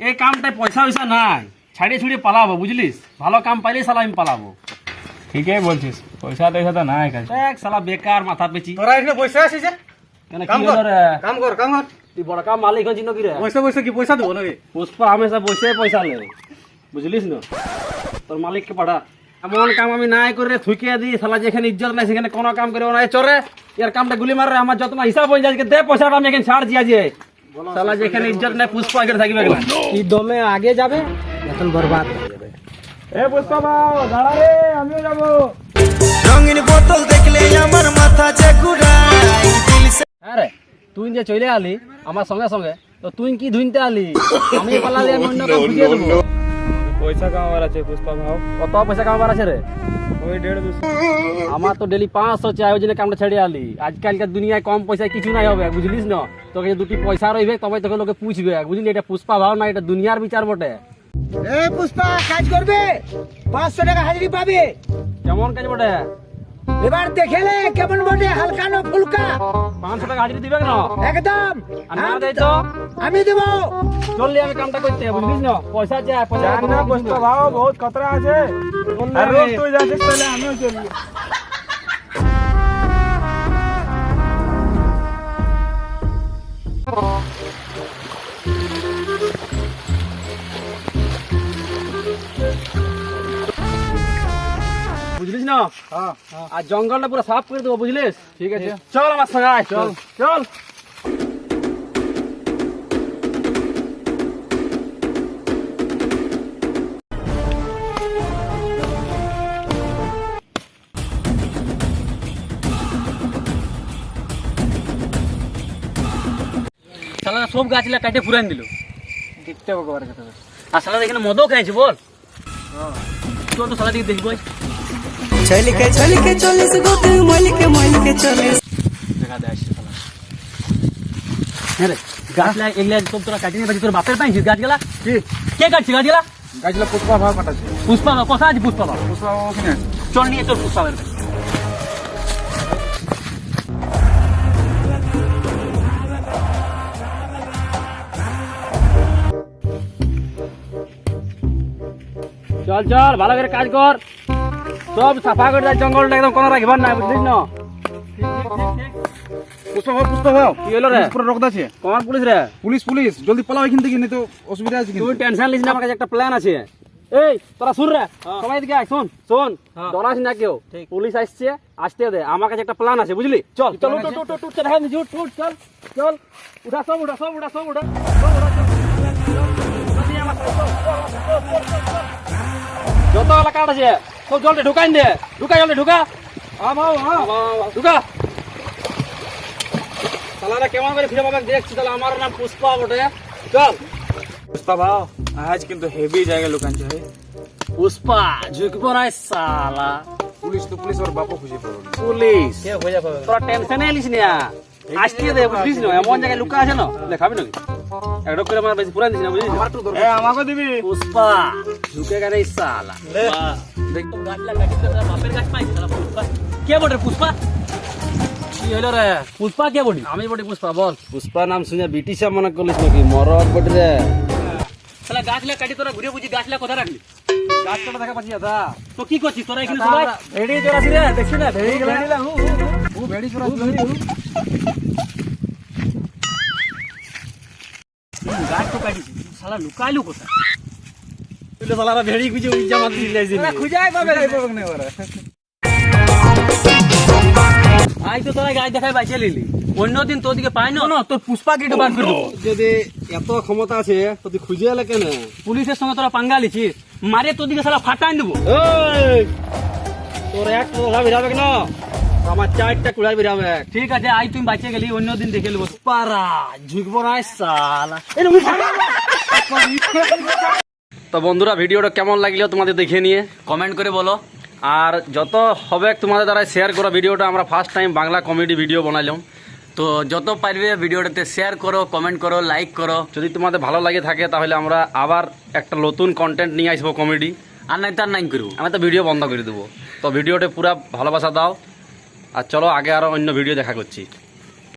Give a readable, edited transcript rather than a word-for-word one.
এই কামটায় পয়সা পয়সা নাই, ছাড়িয়ে ছুড়িয়ে পালাবো বুঝলিস, ভালো কাম পাইলেই শালা আমি পালাবো। ঠিকই বলছিস, পয়সা টয়সা তো নাই কাছে। দেখ শালা বেকার মাথা পেছি। তোরা এখানে বসে আছিস যে? কেন কাম কি কর, হলো রে? কাম কর, কাম কর। তুই বড় কাম মালিক হচ্ছিস নাকি রে? বসে বসে কি পয়সা দেবো নাকি? পুষ্পা হামেশা বসে পয়সা লে, বুঝলিস না? তোর মালিককে পাঠা। এমন কাম আমি নাই করে থুইকে দিই, শালা যেখানে ইজ্জত নাই সেখানে কোনো কাম করে না। চরে ইয়ার কামটা গুলি মার রে, আমার যত না হিসাব হয়ে যায় দে পয়সাটা আমি এখানে ছাড় দিয়ে আজকে। শালা যেখানে ইজ্জত নাই পুষ্পা এখানে থাকবে না। কি দমে আগে যাবে এখন বরবাদ হয়ে যাবে। এ পুষ্পা বাবু দাঁড়া রে, আমিও যাবো। রঙিন বোতল দেখলে আমার মাথা যে ঘুরায় দিল সে। হ্যাঁ রে, তুই যে চলে আলি আমার সঙ্গে সঙ্গে, তো তুই কি ধুইতে আলি? আমি পালালি, আমি অন্য কাম খুঁজিয়ে দেবো। পয়সা কামাবার আছে পুষ্পা ভাও। কত পয়সা কামাবার আছে রে? ওই 150-200। আমার তো ডেলি 500 চাই, ওই জন্য কামটা ছেড়ে আলি। আজকালকার দুনিয়ায় কম পয়সায় কিছু নাই হবে, বুঝলিস না? তোকে দুটি পয়সা রইবে তবে তোকে লোকে পুছবে, বুঝলি? এটা পুষ্পা ভাও না, এটা দুনিয়ার বিচার বটে। এই পুষ্পা কাজ করবে, 500 টাকা হাজিরি পাবে। কেমন কাজ বটে? এবার দেখেলে কেমন বটে, হালকা না ফুলকা? 500 টাকা হাজিরি দিবে না? একদম আর না দেই তো আমি দেব। চললি আমি কামটা করতে, বুঝলিস না? পয়সা চাই, পয়সা জান না পুষ্পা ভাও, বহুত খতরা আছে। আর রোজ তুই যাচ্ছিস, তাহলে আমিও চলি। বুঝলিস না? হ্যাঁ আর জঙ্গলটা পুরো সাফ করে দেবো, বুঝলিস? ঠিক আছে। চল আমার সঙ্গে আয়, চল চল। শালা সব গাছগুলা কাটে ফুরান দিল, দেখতে হবে কবার কথা। আর শালা এখানে মদও খাইছে বল। চল তো শালা দিকে দেখবো। ছলিকে চলিস গোতে মলিকে চলিস। দেখা দেয় আসছে শালা। হ্যাঁ রে, গাছলা এগুলা সব তোরা কাটিয়ে নিয়ে তোর বাপের পাইছিস গাছগুলা? কি কে কাটছিস গাছগুলা? গাছগুলা পুষ্পা ভাও কাটাচ্ছে। পুষ্পা বাবা কথা আছে, পুষ্পা বাবা পুষ্পা ভাও ওখানে আছে। চল নিয়ে চল পুষ্পা বাবার। চল চল, ভালো করে কাজ কর, সব সাফা করে দেয় জঙ্গলটা, একদম কোনো রাখবার নাই, বুঝলিস না? পুষ্পা ভাও কি হলো রে? পুরো রক্ত আছে। কোন পুলিশ রে? পুলিশ জলদি পালাও এখান থেকে, নেই তো অসুবিধা আছে কিন্তু। তুই টেনশন লিস না, আমার কাছে একটা প্ল্যান আছে। এই তোরা শুন রে, সবাই দিকে আয়, শোন শোন, ডরাস না কেউ, পুলিশ আসছে, আসতে দে। আমার কাছে একটা প্ল্যান আছে, বুঝলি? চল চল, উঠ উঠ উঠ উঠ, দেখা দিচ্ছি, উঠ উঠ, চল চল, উঠা সব উঠা সব উঠা সব উঠা সব উঠা, চল। জলদি আমার সাথে, চল, চল, চল, চল, চল, চল। যত এলাকা আছে সব জলদি ঢুকাই দে, ঢুকা জলদি ঢুকা, ঢুকা। তাহলে কেমন করে ফিরে পাবে দেখছি। তাহলে আমার নাম পুষ্পা বটে, চল। পুষ্পা ভাও আজ কিন্তু হেভি জায়গা লুকান চাই। পুষ্পা ঝুঁকবো না শালা। পুলিশ ওর বাপও খুঁজে পাবো না। পুলিশ তোরা টেনশনে এলিস না, আসতে দে, বুঝলিস না? এমন জায়গায় লুকা আছে না, দেখাবি নাকি? একডক করে আমার বেশি পুরান দিস না, বুঝলিস? এ আমাকে দিবি। পুষ্পা ঝুঁকে গেলে শালা। দেখ তো গাছলা কাটি তো বাপের গাছ পাইছিস শালা। পুষ্পা কে বটে? পুষ্পা কি হলো রে? পুষ্পা কে বটি? আমি বটি পুষ্পা, বল। পুষ্পা নাম শুনে ব্রিটিশ মনে করলিস নাকি? মরদ বটে রে শালা। গাছলা কাটি তোরা ঘুরে বুঝি গাছলা কথা রাখলি? গাছ কাটা দেখা পাচ্ছি দাদা। তো কি করছিস তোরা এখানে সবাই? ভেড়ি চড়াছি রে, দেখছি না ভেড়ি গেলা। ভেড়ি চড়াছি। গাছ তো কাটিছিস, শালা লুকাইলু কোথায়? তুই তো শালারা ভেড়ি খুঁজে জামা দিয়ে যাইছিস। খুঁজাই পাবে না ওরা। আই তো তোরা গাছ দেখাই বাইচে লিলি, অন্যদিন তোর দিকে পাই না, তোর পুষ্পা গেটে বার করে দেবো। যদি এত ক্ষমতা আছে তো তুই খুঁজে এলে কেন? পুলিশের সঙ্গে তোরা পাঙ্গা লিছিস, মারে তোর দিকে শালা ফাটাই দেবো। তোর এক কথা বেরাবে না, আমার 4টা কুড়াই বেরাবে। ঠিক আছে, আই তুমি বাইচে গেলি, অন্যদিন দেখে নেবো। পারা ঝুঁকবো না শালা। তো বন্ধুরা, ভিডিওটা কেমন লাগলো তোমাদের দেখে নিয়ে কমেন্ট করে বলো। আর যত হবে তোমাদের দ্বারা শেয়ার করো ভিডিওটা। আমরা first time Bangla comedy video বানাইলাম, তো যত পারবে ভিডিওটাতে শেয়ার করো, কমেন্ট করো, লাইক করো। যদি তোমাদের ভালো লাগে থাকে তাহলে আমরা আবার একটা নতুন কন্টেন্ট নিয়ে আসবো কমেডি। আর নাই তার নাই করবো, আমি তো ভিডিও বন্ধ করে দেবো। তো ভিডিওটা পুরা ভালোবাসা দাও, আর চলো আগে আরও অন্য ভিডিও দেখা করছি।